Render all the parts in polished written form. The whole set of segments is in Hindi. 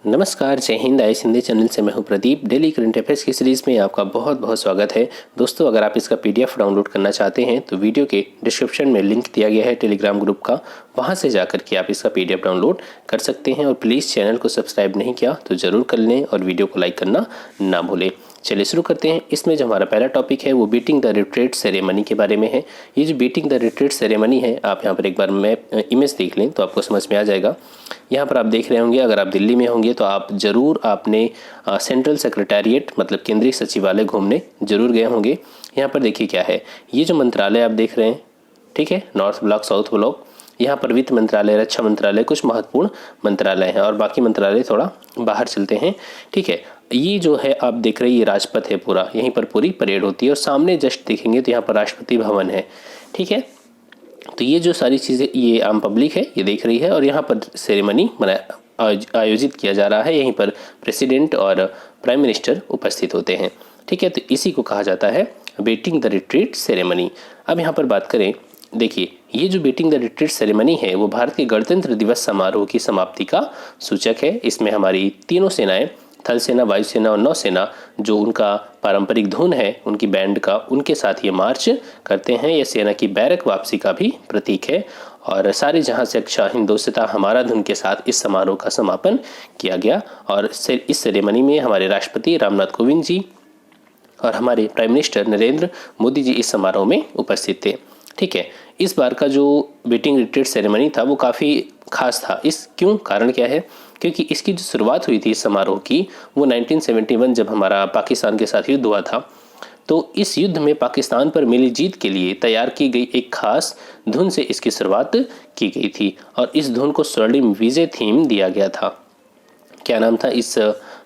नमस्कार, जय हिंद। आइस हिंदी चैनल से मैं हूं प्रदीप। डेली करंट अफेयर्स की सीरीज़ में आपका बहुत बहुत स्वागत है। दोस्तों, अगर आप इसका पीडीएफ डाउनलोड करना चाहते हैं तो वीडियो के डिस्क्रिप्शन में लिंक दिया गया है टेलीग्राम ग्रुप का, वहां से जाकर के आप इसका पीडीएफ डाउनलोड कर सकते हैं। और प्लीज़ चैनल को सब्सक्राइब नहीं किया तो ज़रूर कर लें और वीडियो को लाइक करना ना भूलें। चलिए शुरू करते हैं। इसमें जो हमारा पहला टॉपिक है वो बीटिंग द रिट्रीट सेरेमनी के बारे में है। ये जो बीटिंग द रिट्रीट सेरेमनी है, आप यहाँ पर एक बार इमेज देख लें तो आपको समझ में आ जाएगा। यहाँ पर आप देख रहे होंगे, अगर आप दिल्ली में होंगे तो आप ज़रूर आपने सेंट्रल सेक्रेटेरिएट मतलब केंद्रीय सचिवालय घूमने ज़रूर गए होंगे। यहाँ पर देखिए क्या है, ये जो मंत्रालय आप देख रहे हैं, ठीक है, नॉर्थ ब्लॉक, साउथ ब्लॉक, यहाँ पर वित्त मंत्रालय, रक्षा मंत्रालय, कुछ महत्वपूर्ण मंत्रालय हैं और बाकी मंत्रालय थोड़ा बाहर चलते हैं, ठीक है। ये जो है आप देख रहे हैं, ये राजपथ है पूरा, यहीं पर पूरी परेड होती है और सामने जस्ट देखेंगे तो यहाँ पर राष्ट्रपति भवन है, ठीक है। तो ये जो सारी चीज़ें ये आम पब्लिक है ये देख रही है और यहाँ पर सेरेमनी आयोजित किया जा रहा है। यहीं पर प्रेसिडेंट और प्राइम मिनिस्टर उपस्थित होते हैं, ठीक है। तो इसी को कहा जाता है बीटिंग द रिट्रीट सेरेमनी। अब यहाँ पर बात करें, देखिए ये जो बीटिंग द रिट्रीट सेरेमनी है वो भारत के गणतंत्र दिवस समारोह की समाप्ति का सूचक है। इसमें हमारी तीनों सेनाएं, थल सेना, वायुसेना और नौसेना, जो उनका पारंपरिक धुन है उनकी बैंड का, उनके साथ ये मार्च करते हैं। यह सेना की बैरक वापसी का भी प्रतीक है और सारे जहां से अच्छा हिंदोस्तां हमारा धुन के साथ इस समारोह का समापन किया गया। और इस सेरेमनी में हमारे राष्ट्रपति रामनाथ कोविंद जी और हमारे प्राइम मिनिस्टर नरेंद्र मोदी जी इस समारोह में उपस्थित थे, ठीक है। इस बार का जो बीटिंग रिट्रीट सेरेमनी था वो काफ़ी खास था। क्यों, कारण क्या है, क्योंकि इसकी जो शुरुआत हुई थी इस समारोह की वो 1971 जब हमारा पाकिस्तान के साथ युद्ध हुआ था। तो इस युद्ध में पाकिस्तान पर मिली जीत के लिए तैयार की गई एक खास धुन से इसकी शुरुआत की गई थी और इस धुन को स्वर्णिम विजय थीम दिया गया था। क्या नाम था, इस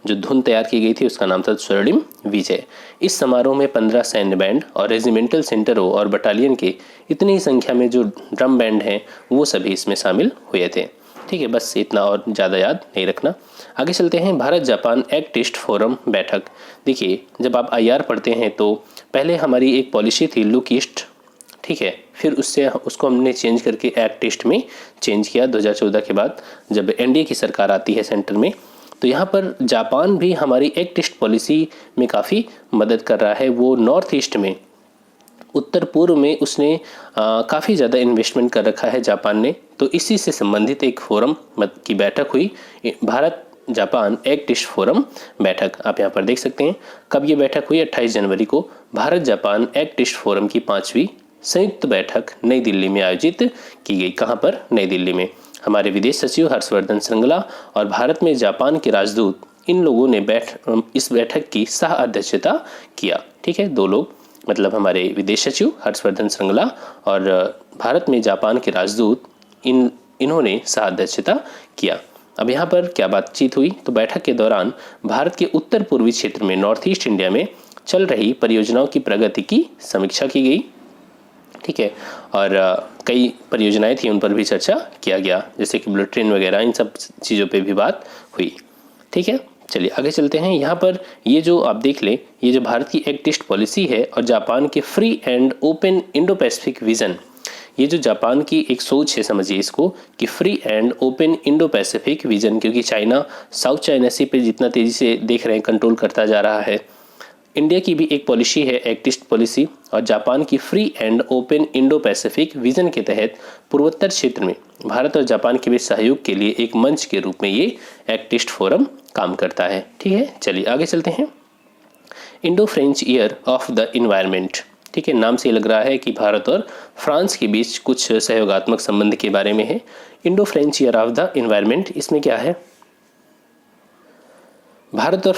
जो धुन तैयार की गई थी उसका नाम था स्वर्णिम विजय। इस समारोह में 15 सैन्य बैंड और रेजिमेंटल सेंटरों और बटालियन के इतनी ही संख्या में जो ड्रम बैंड हैं वो सभी इसमें शामिल हुए थे, ठीक है। बस इतना और ज़्यादा याद नहीं रखना। आगे चलते हैं, Bharat Japan act east forum बैठक। देखिए जब आप आईआर पढ़ते हैं तो पहले हमारी एक पॉलिसी थी लुक ईस्ट, ठीक है, फिर उसको हमने चेंज करके एक्ट ईस्ट में चेंज किया 2014 के बाद, जब एनडीए की सरकार आती है सेंटर में। तो यहाँ पर जापान भी हमारी एक्ट ईस्ट पॉलिसी में काफ़ी मदद कर रहा है। वो नॉर्थ ईस्ट में, उत्तर पूर्व में उसने काफ़ी ज़्यादा इन्वेस्टमेंट कर रखा है जापान ने। तो इसी से संबंधित एक फोरम की बैठक हुई, Bharat Japan act east forum बैठक। आप यहाँ पर देख सकते हैं कब ये बैठक हुई, 28 जनवरी को Bharat Japan act east forum की 5वीं संयुक्त बैठक नई दिल्ली में आयोजित की गई। कहाँ पर, नई दिल्ली में। हमारे विदेश सचिव हर्षवर्धन श्रृंगला और भारत में जापान के राजदूत, इन लोगों ने इस बैठक की सह अध्यक्षता किया, ठीक है। दो लोग, मतलब हमारे विदेश सचिव हर्षवर्धन श्रृंगला और भारत में जापान के राजदूत, इन्होंने सह अध्यक्षता किया। अब यहाँ पर क्या बातचीत हुई, तो बैठक के दौरान भारत के उत्तर पूर्वी क्षेत्र में, नॉर्थ ईस्ट इंडिया में चल रही परियोजनाओं की प्रगति की समीक्षा की गई, ठीक है। और कई परियोजनाएं थी उन पर भी चर्चा किया गया, जैसे कि बुलेट ट्रेन वगैरह, इन सब चीज़ों पे भी बात हुई, ठीक है। चलिए आगे चलते हैं। यहाँ पर ये जो आप देख लें, ये जो भारत की एक्ट ईस्ट पॉलिसी है और जापान के free and open Indo Pacific vision, ये जो जापान की एक सोच है, समझिए इसको, कि free and open Indo Pacific vision, क्योंकि चाइना साउथ चाइना सी पे जितना तेज़ी से देख रहे हैं कंट्रोल करता जा रहा है। इंडिया की भी एक पॉलिसी है एक्ट ईस्ट पॉलिसी, और जापान की free and open Indo Pacific vision के तहत पूर्वोत्तर क्षेत्र में भारत और जापान के बीच सहयोग के लिए एक मंच के रूप में ये एक्ट ईस्ट फोरम काम करता है, ठीक है। चलिए आगे चलते हैं। Indo French year of the environment, ठीक है, नाम से लग रहा है कि भारत और फ्रांस के बीच कुछ सहयोगात्मक संबंध के बारे में है। Indo French year of the environment, इसमें क्या है, भारत और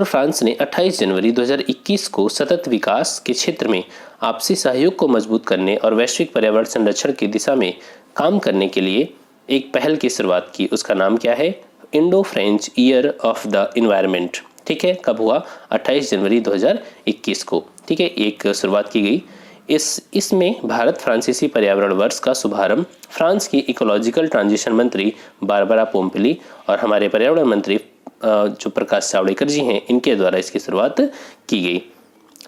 फ्रांस ने 28 जनवरी 2021 को सतत विकास के क्षेत्र में आपसी सहयोग को मजबूत करने और वैश्विक पर्यावरण संरक्षण की दिशा में काम करने के लिए एक पहल की शुरुआत की। उसका नाम क्या है, Indo French year of the environment, ठीक है। कब हुआ, 28 जनवरी 2021 को, ठीक है, एक शुरुआत की गई। इसमें भारत फ्रांसीसी पर्यावरण वर्ष का शुभारंभ फ्रांस की इकोलॉजिकल ट्रांजिशन मंत्री बारबरा पोम्पिली और हमारे पर्यावरण मंत्री जो प्रकाश जावड़ेकर जी हैं, इनके द्वारा इसकी शुरुआत की गई,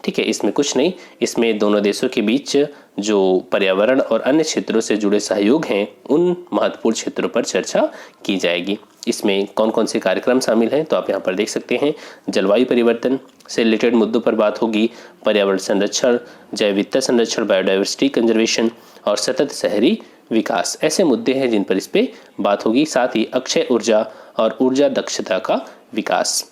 ठीक है, इसमें कुछ नहीं, इसमें दोनों देशों के बीच जो पर्यावरण और अन्य क्षेत्रों से जुड़े सहयोग हैं उन महत्वपूर्ण क्षेत्रों पर चर्चा की जाएगी। इसमें कौन कौन से कार्यक्रम शामिल हैं तो आप यहाँ पर देख सकते हैं। जलवायु परिवर्तन से रिलेटेड मुद्दों पर बात होगी, पर्यावरण संरक्षण, जैव विविधता संरक्षण, बायोडाइवर्सिटी कंजर्वेशन और सतत शहरी विकास, ऐसे मुद्दे हैं जिन पर इस पे बात होगी। साथ ही अक्षय ऊर्जा और ऊर्जा दक्षता का विकास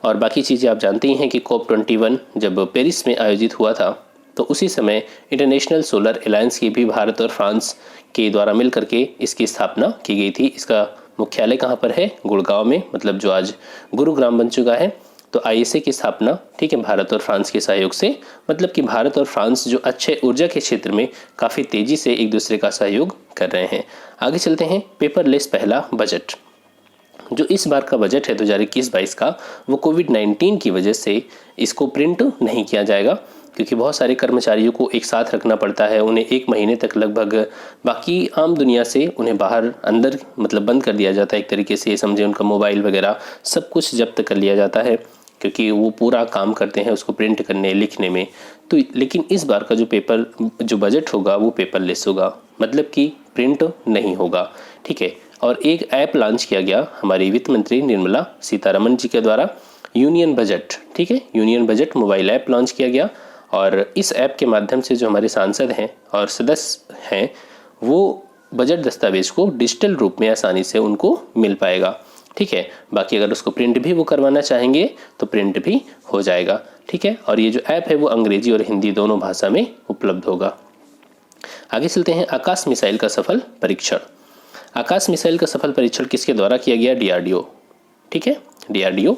और बाकी चीज़ें आप जानते ही हैं कि COP21 जब पेरिस में आयोजित हुआ था तो उसी समय इंटरनेशनल सोलर अलायंस की भी भारत और फ्रांस के द्वारा मिल करके इसकी स्थापना की गई थी। इसका मुख्यालय कहाँ पर है? गुड़गांव में, मतलब जो आज गुरुग्राम बन चुका है। तो ISA की स्थापना, ठीक है, भारत और फ्रांस के सहयोग से, मतलब कि भारत और फ्रांस जो अक्षय ऊर्जा के क्षेत्र में काफ़ी तेज़ी से एक दूसरे का सहयोग कर रहे हैं। आगे चलते हैं। पेपरलेस पहला बजट, जो इस बार का बजट है 2021-22 का, वो कोविड-19 की वजह से इसको प्रिंट नहीं किया जाएगा क्योंकि बहुत सारे कर्मचारियों को एक साथ रखना पड़ता है। उन्हें 1 महीने तक लगभग बाकी आम दुनिया से उन्हें बाहर अंदर मतलब बंद कर दिया जाता है एक तरीके से, समझे, उनका मोबाइल वगैरह सब कुछ जब्त कर लिया जाता है क्योंकि वो पूरा काम करते हैं उसको प्रिंट करने लिखने में। तो लेकिन इस बार का जो बजट होगा वो पेपरलेस होगा, मतलब कि प्रिंट नहीं होगा, ठीक है। और एक ऐप लॉन्च किया गया हमारी वित्त मंत्री निर्मला सीतारमण जी के द्वारा, यूनियन बजट, ठीक है, union budget mobile app launch किया गया और इस ऐप के माध्यम से जो हमारे सांसद हैं और सदस्य हैं वो बजट दस्तावेज को डिजिटल रूप में आसानी से उनको मिल पाएगा, ठीक है। बाकी अगर उसको प्रिंट भी वो करवाना चाहेंगे तो प्रिंट भी हो जाएगा, ठीक है। और ये जो ऐप है वो अंग्रेजी और हिंदी दोनों भाषा में उपलब्ध होगा। आगे चलते हैं। आकाश मिसाइल का सफल परीक्षण। आकाश मिसाइल का सफल परीक्षण किसके द्वारा किया गया? DRDO, ठीक है। DRDO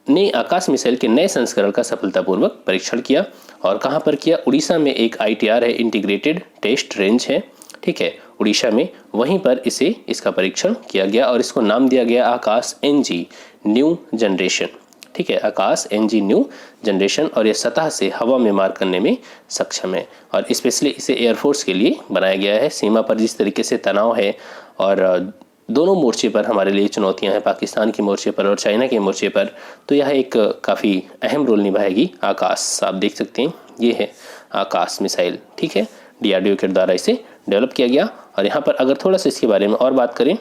ने आकाश मिसाइल के नए संस्करण का सफलतापूर्वक परीक्षण किया और कहाँ पर किया? उड़ीसा में एक ITR है, इंटीग्रेटेड टेस्ट रेंज है, ठीक है, उड़ीसा में, वहीं पर इसका परीक्षण किया गया और इसको नाम दिया गया आकाश NG न्यू जनरेशन, ठीक है, आकाश NG न्यू जनरेशन। और यह सतह से हवा में मार करने में सक्षम है और स्पेशली इसे एयरफोर्स के लिए बनाया गया है। सीमा पर जिस तरीके से तनाव है और दोनों मोर्चे पर हमारे लिए चुनौतियां हैं, पाकिस्तान के मोर्चे पर और चाइना के मोर्चे पर, तो यह एक काफ़ी अहम रोल निभाएगी आकाश। आप देख सकते हैं ये है आकाश मिसाइल, ठीक है, DRDO के द्वारा इसे डेवलप किया गया। और यहाँ पर अगर थोड़ा सा इसके बारे में और बात करें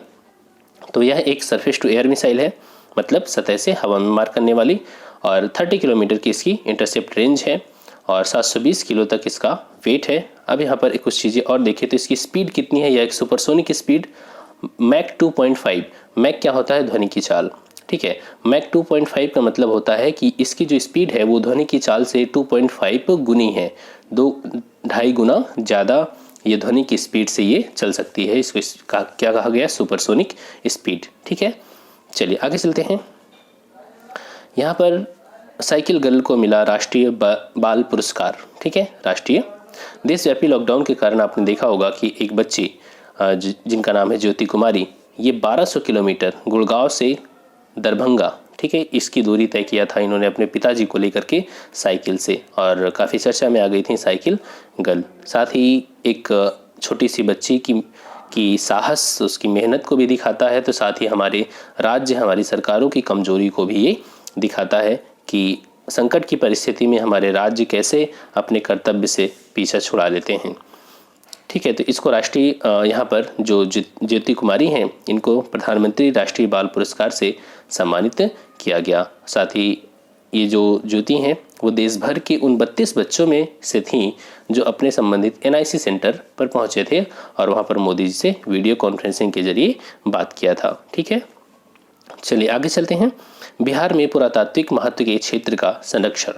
तो यह एक सरफेस टू एयर मिसाइल है, मतलब सतह से हवा में मार करने वाली, और 30 किलोमीटर की इसकी इंटरसेप्ट रेंज है और 720 किलो तक इसका वेट है। अब यहाँ पर कुछ चीज़ें और देखें तो इसकी स्पीड कितनी है? यह एक सुपरसोनिक स्पीड मैक 2.5, मैक क्या होता है? ध्वनि की चाल, ठीक है। मैक 2.5 का मतलब होता है कि इसकी जो स्पीड है वो ध्वनि की चाल से 2.5 गुनी है, 2-2.5 गुना ज़्यादा ये ध्वनि की स्पीड से ये चल सकती है। इसको क्या कहा गया? सुपरसोनिक स्पीड, ठीक है। चलिए आगे चलते हैं। यहाँ पर साइकिल गर्ल को मिला राष्ट्रीय बाल पुरस्कार, ठीक है, राष्ट्रीय। देशव्यापी लॉकडाउन के कारण आपने देखा होगा कि एक बच्ची जिनका नाम है ज्योति कुमारी, ये 1200 किलोमीटर गुड़गांव से दरभंगा, ठीक है, इसकी दूरी तय किया था इन्होंने अपने पिताजी को लेकर के साइकिल से, और काफ़ी चर्चा में आ गई थी साइकिल गर्ल। साथ ही एक छोटी सी बच्ची की साहस, उसकी मेहनत को भी दिखाता है, तो साथ ही हमारे राज्य, हमारी सरकारों की कमजोरी को भी ये दिखाता है कि संकट की परिस्थिति में हमारे राज्य कैसे अपने कर्तव्य से पीछा छुड़ा लेते हैं, ठीक है। तो इसको राष्ट्रीय यहाँ पर जो ज्योति कुमारी हैं इनको प्रधानमंत्री राष्ट्रीय बाल पुरस्कार से सम्मानित किया गया। साथ ही ये जो ज्योति हैं वो देश भर के उन 32 बच्चों में से थीं जो अपने संबंधित NIC सेंटर पर पहुंचे थे और वहां पर मोदी जी से वीडियो कॉन्फ्रेंसिंग के जरिए बात किया था, ठीक है। चलिए आगे चलते हैं। बिहार में पुरातात्विक महत्व के क्षेत्र का संरक्षण।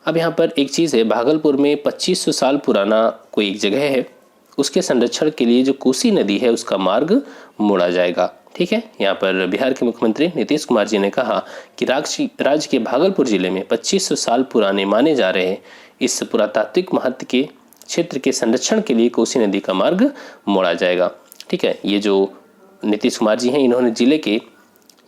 अब यहाँ पर एक चीज़ है, भागलपुर में 2500 साल पुराना कोई एक जगह है, उसके संरक्षण के लिए जो कोसी नदी है उसका मार्ग मोड़ा जाएगा, ठीक है। यहाँ पर बिहार के मुख्यमंत्री नीतीश कुमार जी ने कहा कि राज्य के भागलपुर जिले में 2500 साल पुराने माने जा रहे इस पुरातात्विक महत्व के क्षेत्र के संरक्षण के लिए कोसी नदी का मार्ग मोड़ा जाएगा, ठीक है। ये जो नीतीश कुमार जी हैं इन्होंने जिले के,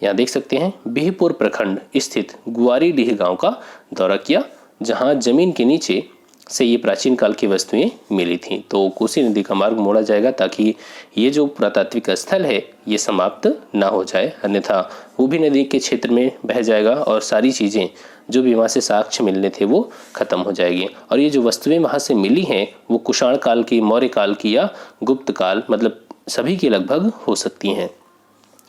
यहाँ देख सकते हैं, बिहपुर प्रखंड स्थित गुआरीडीह गांव का दौरा किया, जहां जमीन के नीचे से ये प्राचीन काल की वस्तुएं मिली थीं। तो कोसी नदी का मार्ग मोड़ा जाएगा ताकि ये जो पुरातात्विक स्थल है ये समाप्त ना हो जाए, अन्यथा वो भी नदी के क्षेत्र में बह जाएगा और सारी चीज़ें जो भी वहाँ से साक्ष्य मिलने थे वो खत्म हो जाएगी। और ये जो वस्तुएं वहाँ से मिली हैं वो कुषाण काल की, मौर्य काल की या गुप्त काल, मतलब सभी की लगभग हो सकती हैं।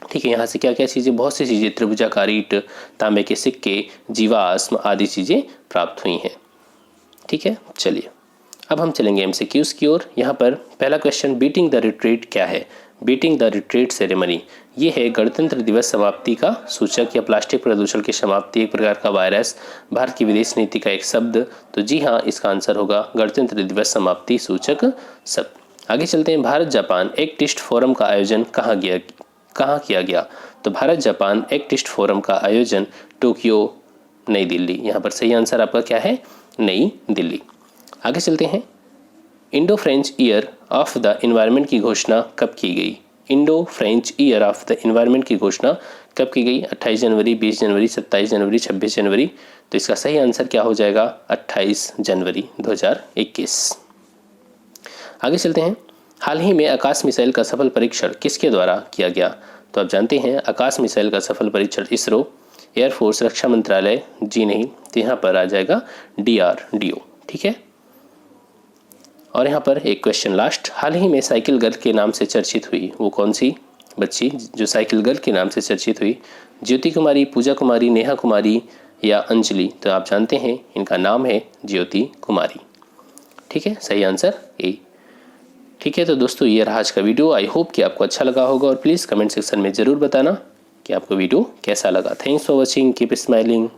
ठीक है, यहाँ से क्या क्या चीज़ें, बहुत सी चीज़ें, त्रिभुजाकार ईंट, तांबे के सिक्के, जीवाश्म आदि चीज़ें प्राप्त हुई हैं। ठीक है, चलिए अब हम चलेंगे एमसीक्यूज की ओर। यहाँ पर पहला क्वेश्चन, बीटिंग द रिट्रीट क्या है? बीटिंग द रिट्रीट सेरेमनी ये है गणतंत्र दिवस समाप्ति का सूचक या प्लास्टिक प्रदूषण की समाप्ति, एक प्रकार का वायरस, भारत की विदेश नीति का एक शब्द। तो जी हाँ, इसका आंसर होगा गणतंत्र दिवस समाप्ति सूचक शब्द। आगे चलते हैं, भारत जापान एक्टिस्ट फोरम का आयोजन कहाँ किया गया? तो भारत जापान एक्टिस्ट फोरम का आयोजन टोक्यो, नई दिल्ली। यहाँ पर सही आंसर आपका क्या है? नई दिल्ली। आगे चलते हैं, Indo French year of the environment की घोषणा कब की गई? Indo French year of the environment की घोषणा कब की गई? 28 जनवरी, 20 जनवरी, 27 जनवरी, 26 जनवरी। तो इसका सही आंसर क्या हो जाएगा? 28 जनवरी 2021। आगे चलते हैं, हाल ही में आकाश मिसाइल का सफल परीक्षण किसके द्वारा किया गया? तो आप जानते हैं आकाश मिसाइल का सफल परीक्षण इसरो, एयरफोर्स, रक्षा मंत्रालय, जी नहीं, तो यहाँ पर आ जाएगा DRDO। ठीक है, और यहाँ पर एक क्वेश्चन लास्ट, हाल ही में साइकिल गर्ल के नाम से चर्चित हुई वो कौन सी बच्ची जो साइकिल गर्ल के नाम से चर्चित हुई? ज्योति कुमारी, पूजा कुमारी, नेहा कुमारी या अंजलि? तो आप जानते हैं इनका नाम है ज्योति कुमारी। ठीक है, सही आंसर ए। ठीक है, तो दोस्तों ये रहा आज का वीडियो। आई होप कि आपको अच्छा लगा होगा और प्लीज़ कमेंट सेक्शन में ज़रूर बताना कि आपको वीडियो कैसा लगा। Thanks for watching, keep smiling.